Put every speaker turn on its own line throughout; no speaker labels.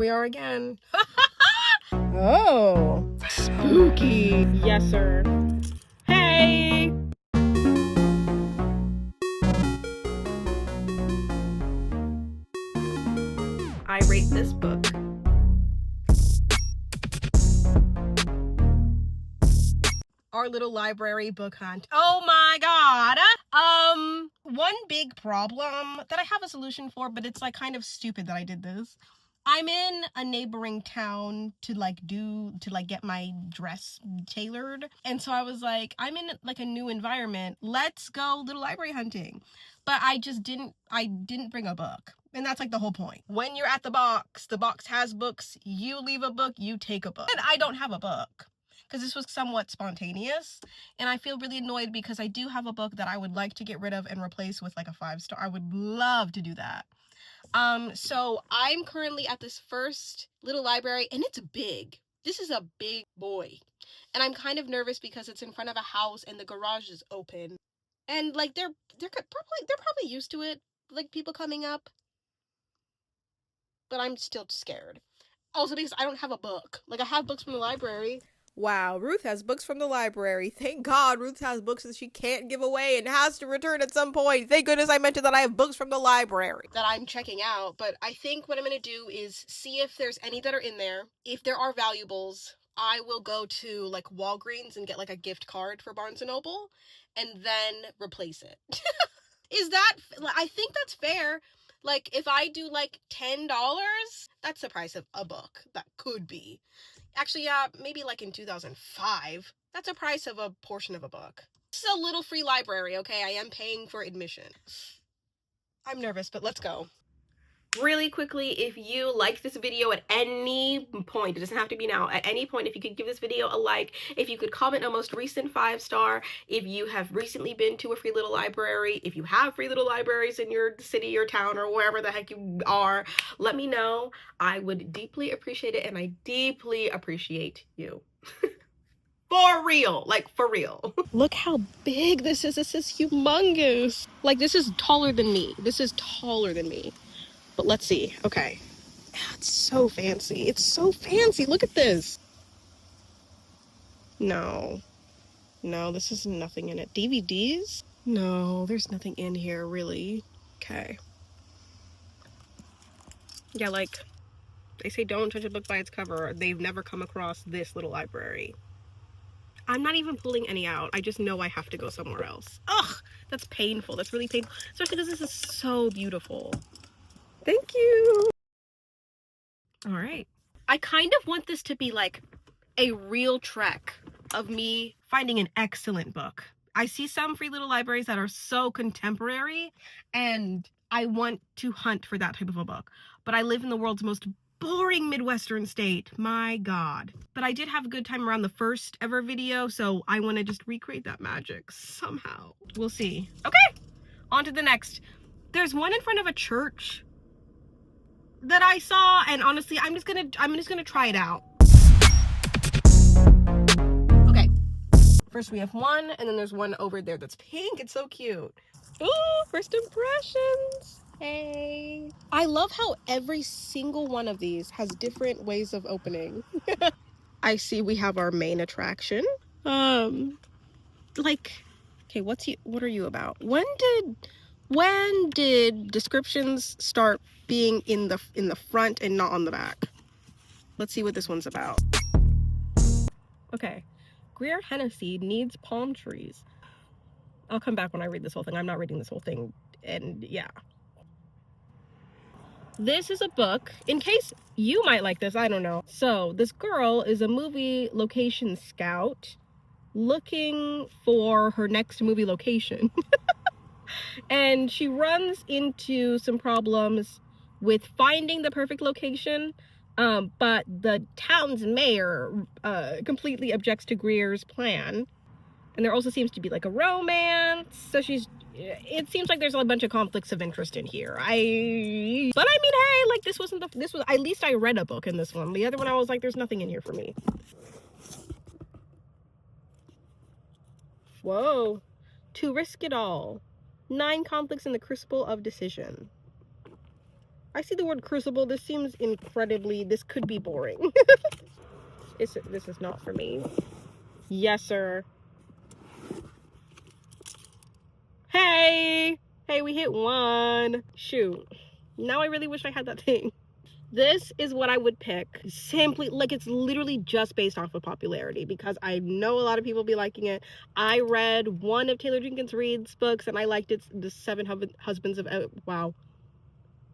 we are again. Oh, spooky. Yes, sir. Hey. I rate this book. Our little library book hunt. Oh my god. One big problem that I have a solution for, but it's like kind of stupid that I did this. I'm in a neighboring town to get my dress tailored. And so I was like, I'm in like a new environment. Let's go little library hunting. But I didn't bring a book. And that's like the whole point. When you're at the box has books, you leave a book, you take a book. And I don't have a book, because this was somewhat spontaneous, and I feel really annoyed because I do have a book that I would like to get rid of and replace with like a 5-star. I would love to do that. So I'm currently at this first little library, and it's big. This is a big boy, and I'm kind of nervous because it's in front of a house and the garage is open, and like they're probably used to it, like people coming up, but I'm still scared. Also because I don't have a book. Like, I have books from the library.
Wow, Ruth has books from the library. Thank God Ruth has books that she can't give away and has to return at some point. Thank goodness I mentioned that I have books from the library
that I'm checking out. But I think what I'm going to do is see if there's any that are in there. If there are valuables, I will go to like Walgreens and get like a gift card for Barnes & Noble and then replace it. I think that's fair. Like, if I do like $10, that's the price of a book. That could be. Actually, yeah, maybe like in 2005. That's a price of a portion of a book. This is a little free library, okay? I am paying for admission. I'm nervous, but let's go. Really quickly, if you like this video at any point, it doesn't have to be now, at any point, if you could give this video a like, if you could comment a most recent 5-star, if you have recently been to a free little library, if you have free little libraries in your city or town or wherever the heck you are, let me know. I would deeply appreciate it, and I deeply appreciate you. For real, like for real. Look how big this is. This is humongous. Like, this is taller than me. This is taller than me. But let's see. Okay. It's so fancy. It's so fancy. Look at this. No, this is nothing in it. DVDs? No, there's nothing in here, really. Okay. Yeah, like, they say don't judge a book by its cover. They've never come across this little library. I'm not even pulling any out. I just know I have to go somewhere else. Ugh, that's painful. That's really painful. Especially because this is so beautiful. Thank you. All right. I kind of want this to be like a real trek of me finding an excellent book. I see some free little libraries that are so contemporary, and I want to hunt for that type of a book. But I live in the world's most boring Midwestern state. My God. But I did have a good time around the first ever video, so I want to just recreate that magic somehow. We'll see. Okay, on to the next. There's one in front of a church that I saw, and honestly, I'm just gonna try it out. Okay, first we have one, and then there's one over there that's pink. It's so cute. Ooh, first impressions. Hey, I love how every single one of these has different ways of opening. I see we have our main attraction. Like, okay, what are you about? When did descriptions start being in the front and not on the back? Let's see what this one's about. Okay. Greer Hennessy needs palm trees. I'll come back when I read this whole thing. I'm not reading this whole thing. And yeah. This is a book, in case you might like this, I don't know. So this girl is a movie location scout looking for her next movie location. And she runs into some problems with finding the perfect location, but the town's mayor completely objects to Greer's plan. And there also seems to be like a romance, so it seems like there's a bunch of conflicts of interest in here. But I mean, hey, like, this was, at least I read a book in this one. The other one, I was like, there's nothing in here for me. Whoa. To risk it all. 9 conflicts in the crucible of decision. I see the word crucible. This seems incredibly, this could be boring. This is not for me. Yes, sir. Hey! Hey, we hit 1. Shoot. Now I really wish I had that thing. This is what I would pick. Simply, like, it's literally just based off of popularity because I know a lot of people be liking it. I read one of Taylor Jenkins Reid's books and I liked it. The Seven Husbands of... wow.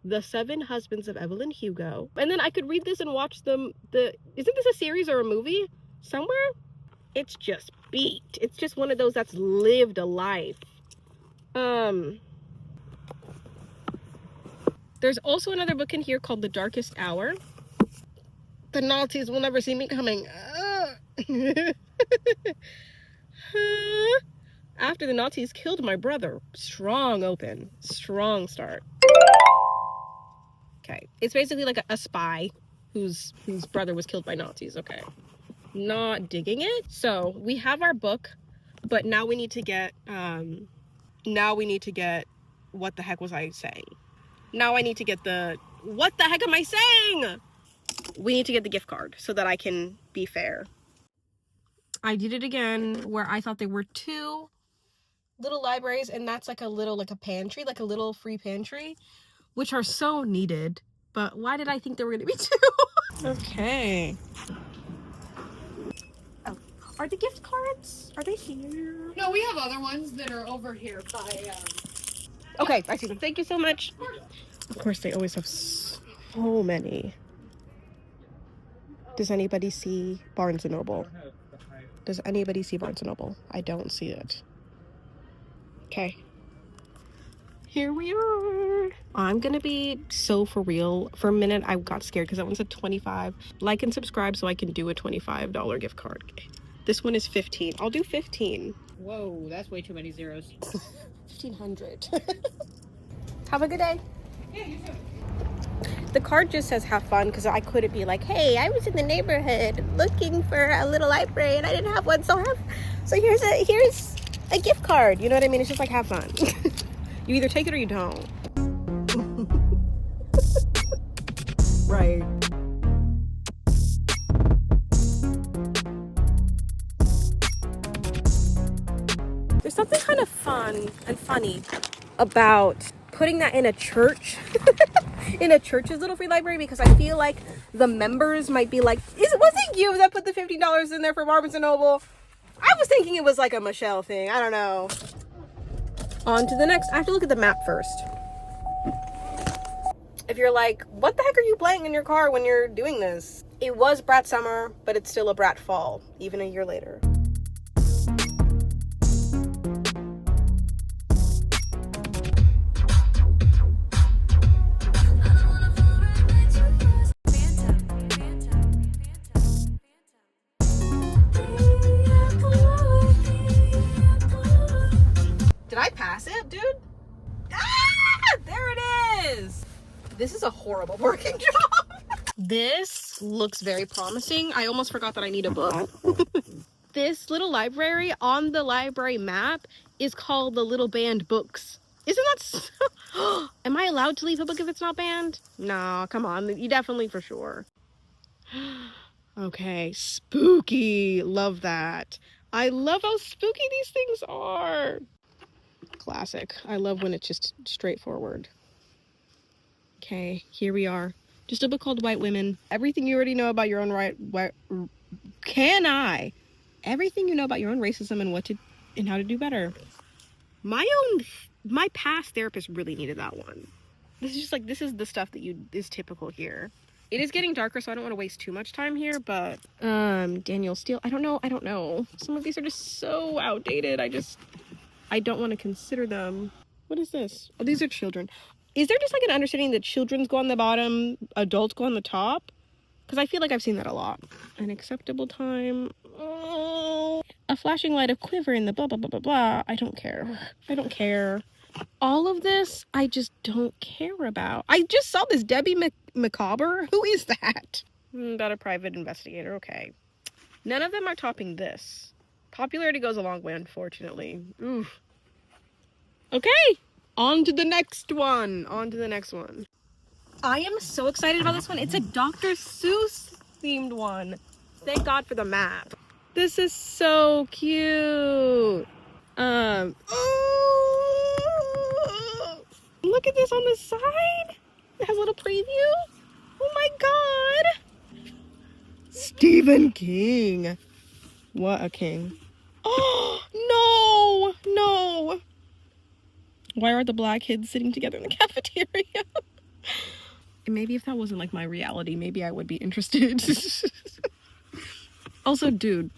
The Seven Husbands of Evelyn Hugo. And then I could read this and watch them. Isn't this a series or a movie somewhere? It's just beat. It's just one of those that's lived a life. There's also another book in here called The Darkest Hour. The Nazis will never see me coming. After the Nazis killed my brother. Strong open. Strong start. Okay. It's basically like a spy whose brother was killed by Nazis. Okay. Not digging it. So we have our book, but now we need to get what the heck was I saying? Now I need to get what the heck am I saying? We need to get the gift card so that I can be fair. I did it again where I thought there were 2 little libraries, and that's like a pantry, like a little free pantry, which are so needed. But why did I think there were gonna be 2? Okay. Oh, are the gift cards? Are they here?
No, we have other ones that are over here by.
Okay, I see them. Thank you so much. Of course, they always have so many. Does anybody see Barnes & Noble? Does anybody see Barnes & Noble? I don't see it. Okay. Here we are. I'm gonna be so for real. For a minute, I got scared because that one said 25. Like and subscribe so I can do a $25 gift card. This one is 15. I'll do 15.
Whoa, that's way too many zeros.
1,500. Have a good day.
Yeah, you too.
The card just says have fun because I couldn't be like, hey, I was in the neighborhood looking for a little library and I didn't have one, so here's a gift card. You know what I mean? It's just like have fun. You either take it or you don't. Right. There's something kind of fun and funny about putting that in a church. In a church's little free library, because I feel like the members might be like, was it you that put the $15 in there for Barnes & Noble? I was thinking it was like a Michelle thing. I don't know. On to the next. I have to look at the map first. If you're like, what the heck are you playing in your car when you're doing this? It was Brat Summer, but it's still a Brat Fall, even a year later. Did I pass it, dude? Ah, there it is. This is a horrible working job. This looks very promising. I almost forgot that I need a book. This little library on the library map is called the Little Banned Books. Isn't that so... Am I allowed to leave a book if it's not banned? No, come on. You definitely for sure. Okay, spooky. Love that. I love how spooky these things are. Classic. I love when it's just straightforward. Okay, here we are. Just a book called White Women. Everything you already know about your own everything you know about your own racism and how to do better. My past therapist really needed that one. This is just like, this is the stuff that is typical here. It is getting darker, so I don't want to waste too much time here, but Daniel Steele, I don't know. Some of these are just so outdated. I don't want to consider them. What is this? Oh, these are children. Is there just like an understanding that children's go on the bottom, adults go on the top? Because I feel like I've seen that a lot. An acceptable time. Oh, a flashing light, a quiver in the blah, blah, blah, blah, blah. I don't care. All of this, I just don't care about. I just saw this Debbie Macabre. Who is that? About a private investigator. Okay. None of them are topping this. Popularity goes a long way, unfortunately. Oof. Okay. On to the next one. I am so excited about this one. It's a Dr. Seuss themed one. Thank God for the map. This is so cute. Oh, look at this on the side. It has a little preview. Oh my God. Stephen King. What a king. Oh, no. Why are the black kids sitting together in the cafeteria? Maybe if that wasn't like my reality, maybe I would be interested. Also, dude,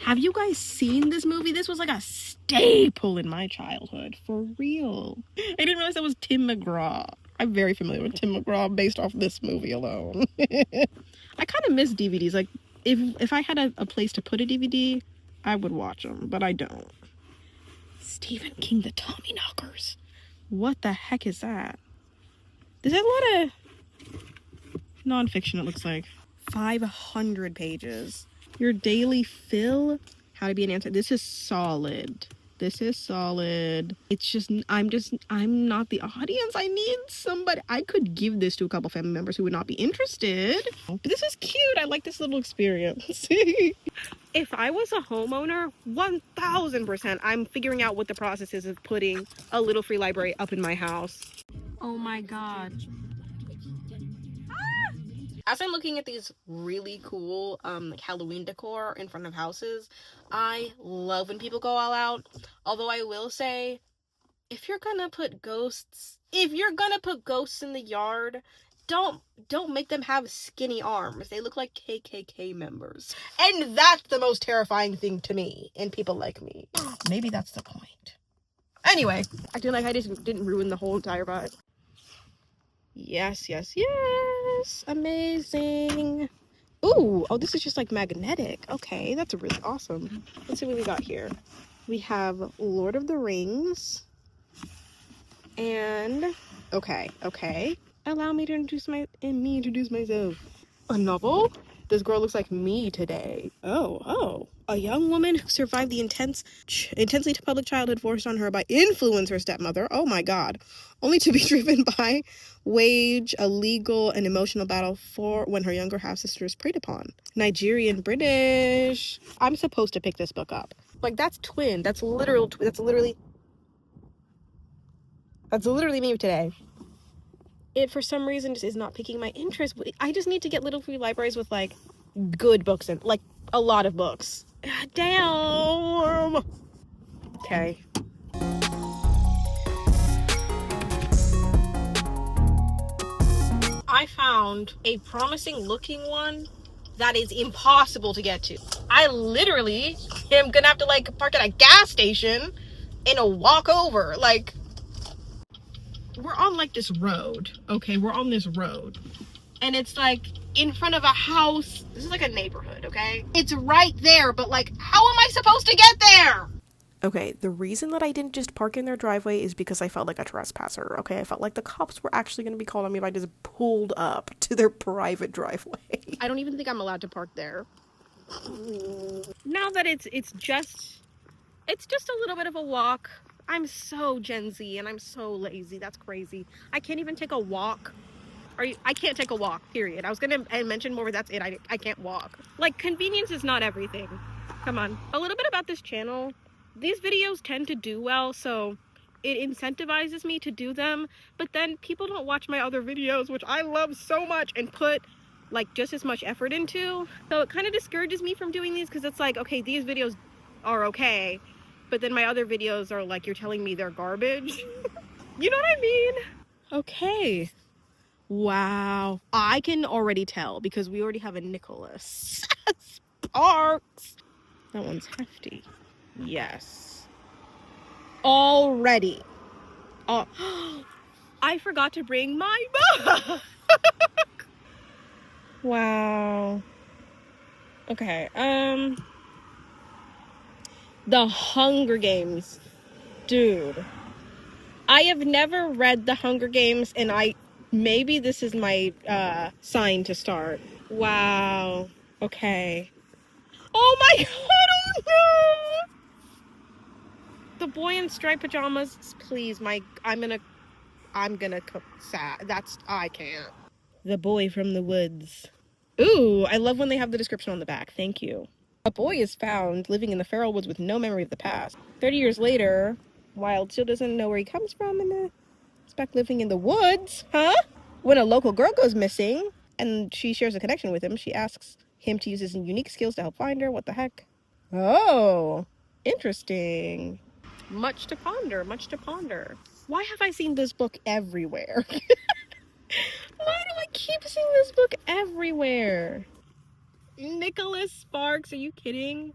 have you guys seen this movie? This was like a staple in my childhood, for real. I didn't realize that was Tim McGraw. I'm very familiar with Tim McGraw based off this movie alone. I kind of miss DVDs. Like, if I had a place to put a DVD, I would watch them, but I don't. Stephen King, the Tommyknockers. What the heck is that? This has a lot of nonfiction, it looks like. 500 pages. Your daily fill. How to be an answer. This is solid. This is solid. It's just, I'm not the audience. I need somebody. I could give this to a couple family members who would not be interested. But this is cute. I like this little experience. If I was a homeowner, 1000%, I'm figuring out what the process is of putting a little free library up in my house. Oh my God. As I'm looking at these really cool like Halloween decor in front of houses, I love when people go all out. Although I will say, if you're gonna put ghosts in the yard, don't make them have skinny arms. They look like KKK members. And that's the most terrifying thing to me and people like me. Maybe that's the point. Anyway, I feel like I just didn't ruin the whole entire vibe. Yes, yes, yes. Amazing. Ooh, oh, this is just like magnetic. Okay, that's really awesome. Let's see what we got here. We have Lord of the Rings. And, okay. Allow me to introduce myself. A novel? This girl looks like me today. Oh. A young woman who survived the intensely public childhood forced on her by her stepmother. Oh my God. Only to be driven by wage a legal and emotional battle for when her younger half-sister is preyed upon. Nigerian British. I'm supposed to pick this book up. Like, that's twin. That's literally me today. It, for some reason, just is not piquing my interest. I just need to get little free libraries with, like, good books and, like, a lot of books. Damn! Okay. I found a promising looking one that is impossible to get to. I literally am gonna have to, like, park at a gas station and a walk over. Like, we're on, like, this road. Okay, we're on this road. And it's, like, in front of a house. This is, like, a neighborhood, okay? It's right there, but, like, how am I supposed to get there?
Okay, the reason that I didn't just park in their driveway is because I felt like a trespasser, okay? I felt like the cops were actually going to be calling on me if I just pulled up to their private driveway.
I don't even think I'm allowed to park there. Now that it's just a little bit of a walk. I'm so Gen Z and I'm so lazy. That's crazy. I can't even take a walk. I can't take a walk, period. I was gonna mention more, but that's it. I can't walk. Like, convenience is not everything. Come on. A little bit about this channel. These videos tend to do well, so it incentivizes me to do them, but then people don't watch my other videos, which I love so much and put, like, just as much effort into. So it kind of discourages me from doing these, because it's like, okay, these videos are okay, but then my other videos are like, you're telling me they're garbage. You know what I mean? Okay. Wow. I can already tell because we already have a Nicholas Sparks. That one's hefty. Yes. Already. Oh, I forgot to bring my book. Wow. Okay. The Hunger Games. Dude. I have never read The Hunger Games, and maybe this is my sign to start. Wow. Okay. Oh my God, oh no! The boy in striped pajamas, please, I'm gonna I'm gonna sad. I can't. The Boy from the Woods. Ooh, I love when they have the description on the back. Thank you. A boy is found living in the feral woods with no memory of the past. 30 years later, Wild still doesn't know where he comes from and is back living in the woods. Huh? When a local girl goes missing and she shares a connection with him, she asks him to use his unique skills to help find her. What the heck? Oh, interesting. Much to ponder, much to ponder. Why have I seen this book everywhere? Why do I keep seeing this book everywhere? Nicholas Sparks, are you kidding?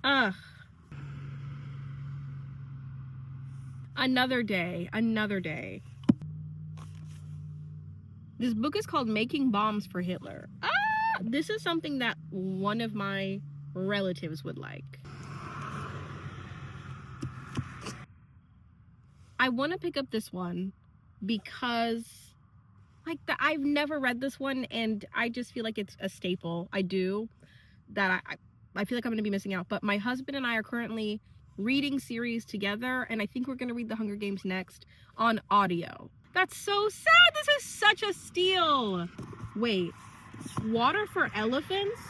Ugh. Another day, another day. This book is called Making Bombs for Hitler. This is something that one of my relatives would like. I want to pick up this one because I've never read this one and I just feel like it's a staple. I do. That I feel like I'm going to be missing out. But my husband and I are currently reading series together, and I think we're going to read The Hunger Games next on audio. That's so sad. This is such a steal. Wait, Water for Elephants?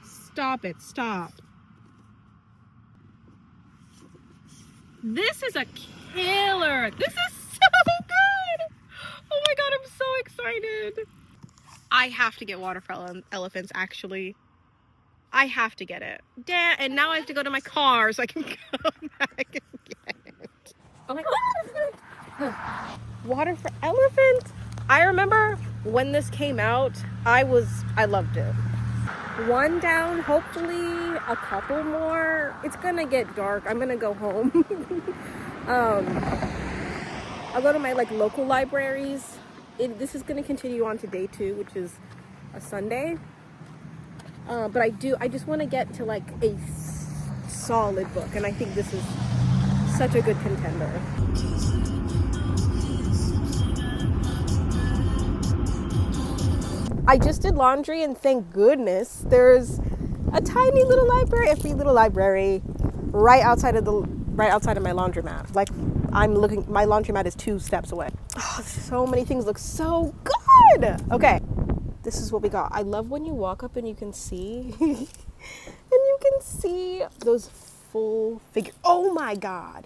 Stop it, stop. This is a killer. This is so good. Oh my god, I'm so excited. I have to get Water for Elephants, actually. I have to get it. Damn, and now I have to go to my car so I can go back and get it. Oh my god. Water for Elephants. I remember when this came out, I loved it. One down, hopefully a couple more. It's gonna get dark. I'm gonna go home. I'll go to my local libraries. This is gonna continue on to day 2, which is a Sunday. But I just want to get to a solid book, and I think this is such a good contender. I just did laundry, and thank goodness there's a tiny little library, a free little library, right outside of my laundromat. My laundromat is 2 steps away. Oh, so many things look so good. Okay. This is what we got. I love when you walk up and you can see and you can see those full figure. Oh my god.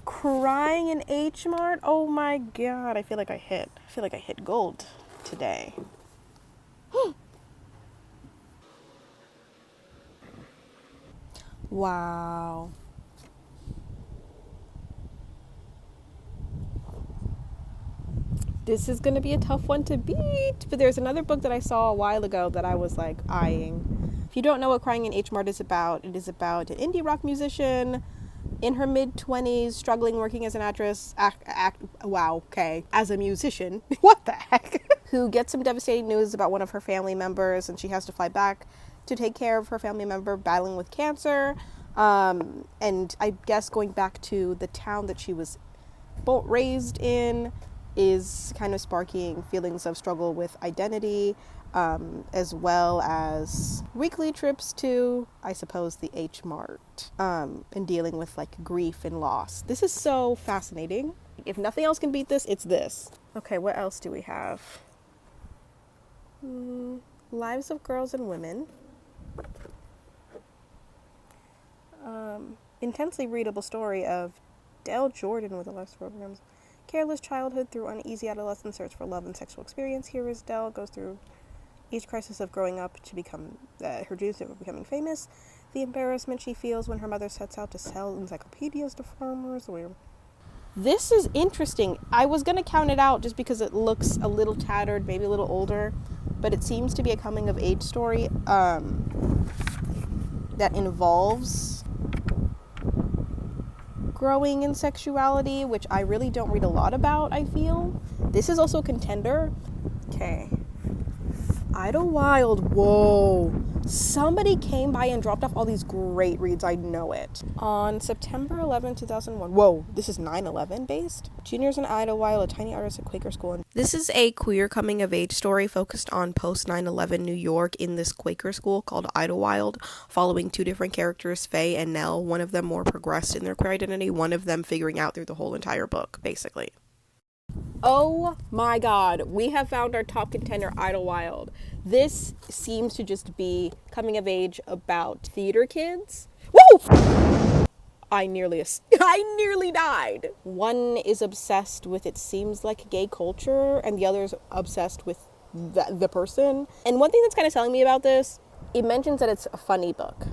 Crying in H Mart. Oh my god. I feel like I hit gold today. Wow. This is going to be a tough one to beat, but there's another book that I saw a while ago that I was eyeing. If you don't know what Crying in H Mart is about, it is about an indie rock musician in her mid-20s, struggling working as an actress, as a musician, what the heck, who gets some devastating news about one of her family members, and she has to fly back to take care of her family member battling with cancer, and I guess going back to the town that she was raised in is kind of sparking feelings of struggle with identity, as well as weekly trips to, I suppose, the H Mart, and dealing with grief and loss. This is so fascinating. If nothing else can beat this, it's this. Okay, what else do we have? Lives of Girls and Women. Intensely readable story of Dell Jordan with the Life's Programs. Careless childhood through uneasy adolescence, search for love and sexual experience. Here is Dell goes through each crisis of growing up to become her dreams of becoming famous. The embarrassment she feels when her mother sets out to sell encyclopedias to farmers. This is interesting. I was going to count it out just because it looks a little tattered, maybe a little older, but it seems to be a coming of age story that involves growing in sexuality, which I really don't read a lot about, I feel. This is also a contender. Okay. Idlewild. Whoa.
Somebody came by and dropped off all these great reads. I know it. On September 11, 2001. Whoa, this is 9/11 based? Juniors in Idlewild, a tiny artist at Quaker school. This is a queer coming of age story focused on post 9/11 New York in this Quaker school called Idlewild, following two different characters, Faye and Nell, one of them more progressed in their queer identity, one of them figuring out through the whole entire book, basically. Oh my god, we have found our top contender, Idlewild. This seems to just be coming of age about theater kids. Woo! I nearly died. One is obsessed with, it seems like, gay culture, and the other is obsessed with the person. And one thing that's kind of telling me about this, it mentions that it's a funny book.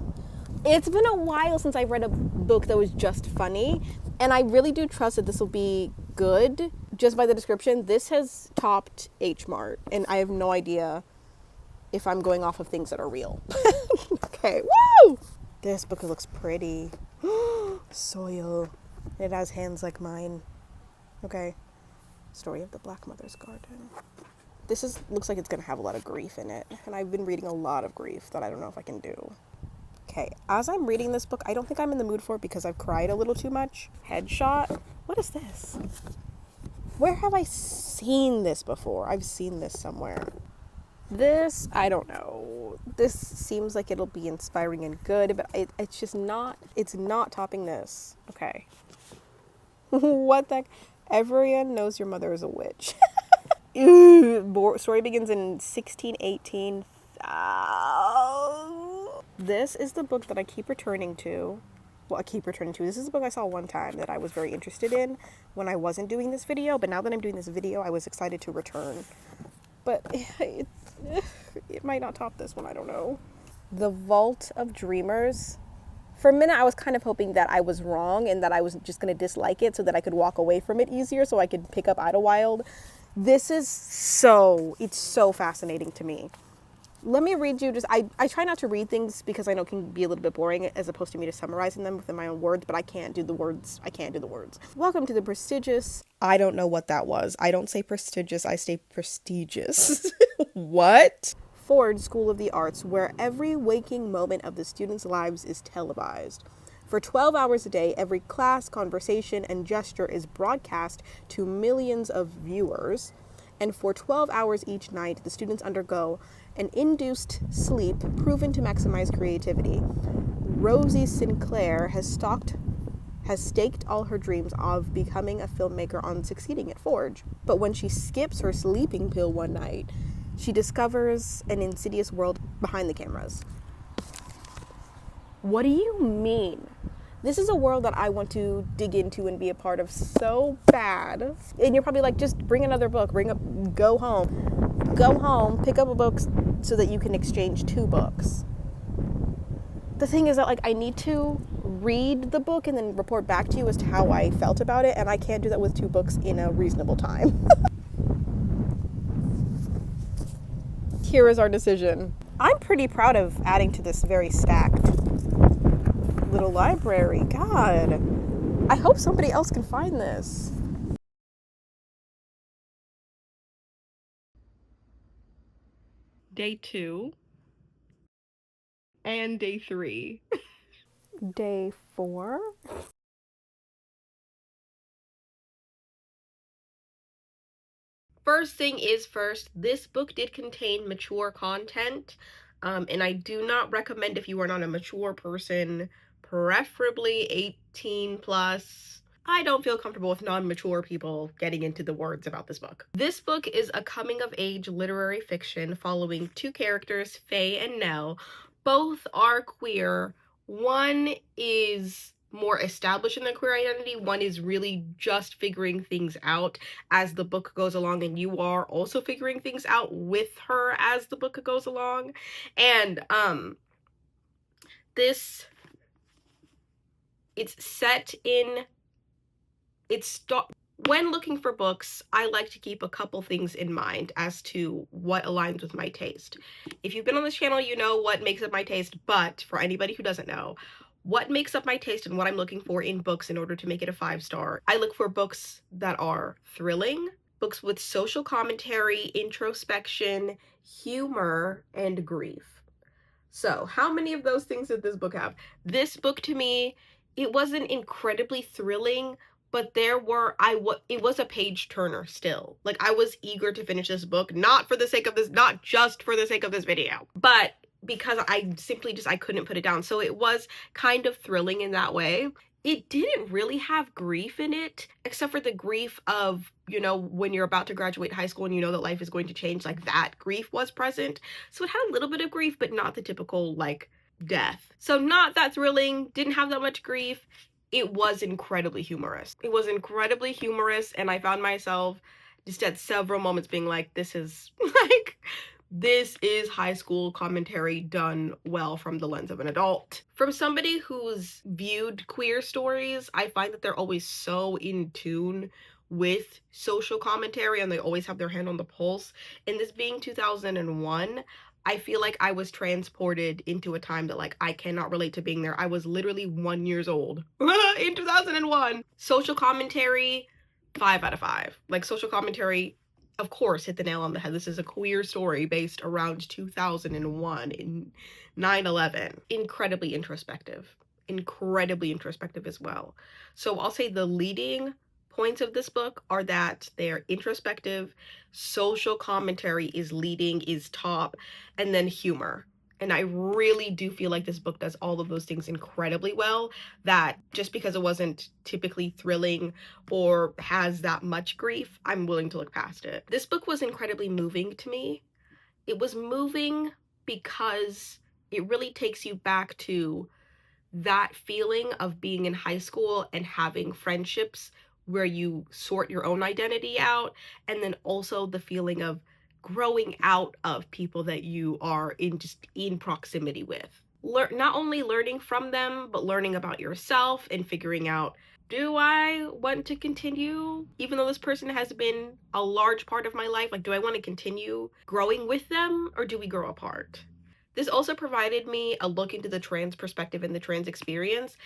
It's been a while since I've read a book that was just funny, and I really do trust that this will be good. Just by the description, this has topped H Mart, and I have no idea if I'm going off of things that are real. Okay, woo! This book looks pretty. Soil. It has hands like mine. Okay. Story of the Black Mother's Garden. Looks like it's gonna have a lot of grief in it, and I've been reading a lot of grief that I don't know if I can do. Okay, as I'm reading this book, I don't think I'm in the mood for it because I've cried a little too much. Headshot. What is this? Where have I seen this before? I've seen this somewhere. This, I don't know. This seems like it'll be inspiring and good, but it's just not, it's not topping this. Okay. What the heck? Everyone knows your mother is a witch. Story begins in 1618. This is the book that I keep returning to. Well, I keep returning to. This is a book I saw one time that I was very interested in when I wasn't doing this video, but now that I'm doing this video, I was excited to return. But it might not top this one, I don't know. The Vault of Dreamers. For a minute, I was kind of hoping that I was wrong and that I was just going to dislike it so that I could walk away from it easier so I could pick up Idlewild. This is it's so fascinating to me. Let me read you I try not to read things because I know it can be a little bit boring as opposed to me just summarizing them within my own words, but I can't do the words. Welcome to the prestigious. I don't know what that was. I don't say prestigious, I say prestigious. What? Ford School of the Arts, where every waking moment of the students' lives is televised. For 12 hours a day, every class, conversation, and gesture is broadcast to millions of viewers. And for 12 hours each night, the students undergo an induced sleep proven to maximize creativity. Rosie Sinclair has staked all her dreams of becoming a filmmaker on succeeding at Forge. But when she skips her sleeping pill one night, she discovers an insidious world behind the cameras. What do you mean? This is a world that I want to dig into and be a part of so bad. And you're probably like, just bring another book, go home, pick up a book so that you can exchange 2 books. The thing is that, like, I need to read the book and then report back to you as to how I felt about it, and I can't do that with 2 books in a reasonable time. Here is our decision. I'm pretty proud of adding to this very stacked little library. God, I hope somebody else can find this.
Day 2 and day 3.
Day 4.
First thing is first, this book did contain mature content, and I do not recommend if you are not a mature person, preferably 18 plus. I don't feel comfortable with non-mature people getting into the words about this book. This book is a coming-of-age literary fiction following 2 characters, Faye and Nell. Both are queer. One is more established in their queer identity. One is really just figuring things out as the book goes along, and you are also figuring things out with her as the book goes along. And this, it's set in, when looking for books, I like to keep a couple things in mind as to what aligns with my taste. If you've been on this channel, you know what makes up my taste, but for anybody who doesn't know, what makes up my taste and what I'm looking for in books in order to make it a 5-star, I look for books that are thrilling, books with social commentary, introspection, humor, and grief. So, how many of those things did this book have? This book to me, it wasn't incredibly thrilling, but it was a page turner still. Like, I was eager to finish this book, not just for the sake of this video, but because I couldn't put it down. So it was kind of thrilling in that way. It didn't really have grief in it, except for the grief of, when you're about to graduate high school and you know that life is going to change, like that grief was present. So it had a little bit of grief, but not the typical, like, death. So not that thrilling, didn't have that much grief. It was incredibly humorous. It was incredibly humorous, and I found myself just at several moments being like, this is high school commentary done well from the lens of an adult. From somebody who's viewed queer stories, I find that they're always so in tune with social commentary and they always have their hand on the pulse. And this being 2001, I feel like I was transported into a time that, like, I cannot relate to being there. I was literally 1 year old in 2001. Social commentary, 5 out of 5. Like, social commentary, of course, hit the nail on the head. This is a queer story based around 2001 in 9/11. Incredibly introspective as well. So I'll say the leading points of this book are that they're introspective, social commentary is top, and then humor. And I really do feel like this book does all of those things incredibly well, that just because it wasn't typically thrilling or has that much grief, I'm willing to look past it. This book was incredibly moving to me. It was moving because it really takes you back to that feeling of being in high school and having friendships where you sort your own identity out, and then also the feeling of growing out of people that you are in proximity with. Not only learning from them, but learning about yourself and figuring out, do I want to continue, even though this person has been a large part of my life, like, do I want to continue growing with them, or do we grow apart? This also provided me a look into the trans perspective and the trans experience.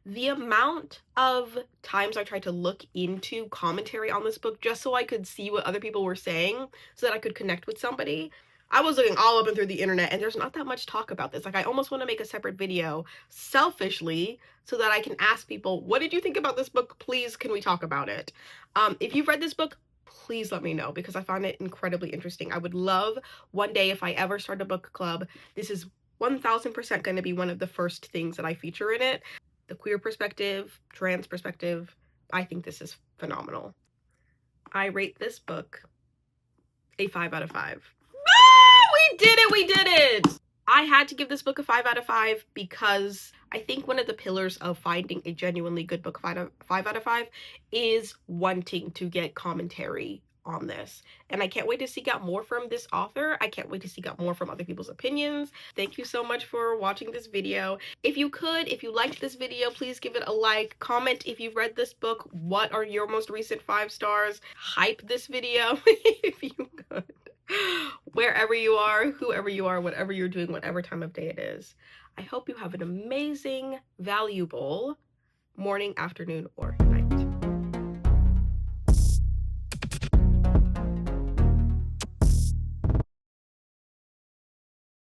The amount of times I tried to look into commentary on this book just so I could see what other people were saying, so that I could connect with somebody. I was looking all up and through the internet, and there's not that much talk about this. Like, I almost want to make a separate video, selfishly, so that I can ask people, what did you think about this book? Please, can we talk about it? If you've read this book, please let me know, because I find it incredibly interesting. I would love one day, if I ever start a book club, this is 1000% going to be one of the first things that I feature in it. The queer perspective, trans perspective. I think this is phenomenal. I rate this book a 5 out of 5. We did it! We did it! I had to give this book a 5 out of 5 because I think one of the pillars of finding a genuinely good book 5 out of 5 is wanting to get commentary on this. And I can't wait to seek out more from this author. I can't wait to seek out more from other people's opinions. Thank you so much for watching this video. If you liked this video, please give it a like. Comment if you've read this book. What are your most recent 5 stars? Hype this video if you could. Wherever you are, whoever you are, whatever you're doing, whatever time of day it is. I hope you have an amazing, valuable morning, afternoon, or night.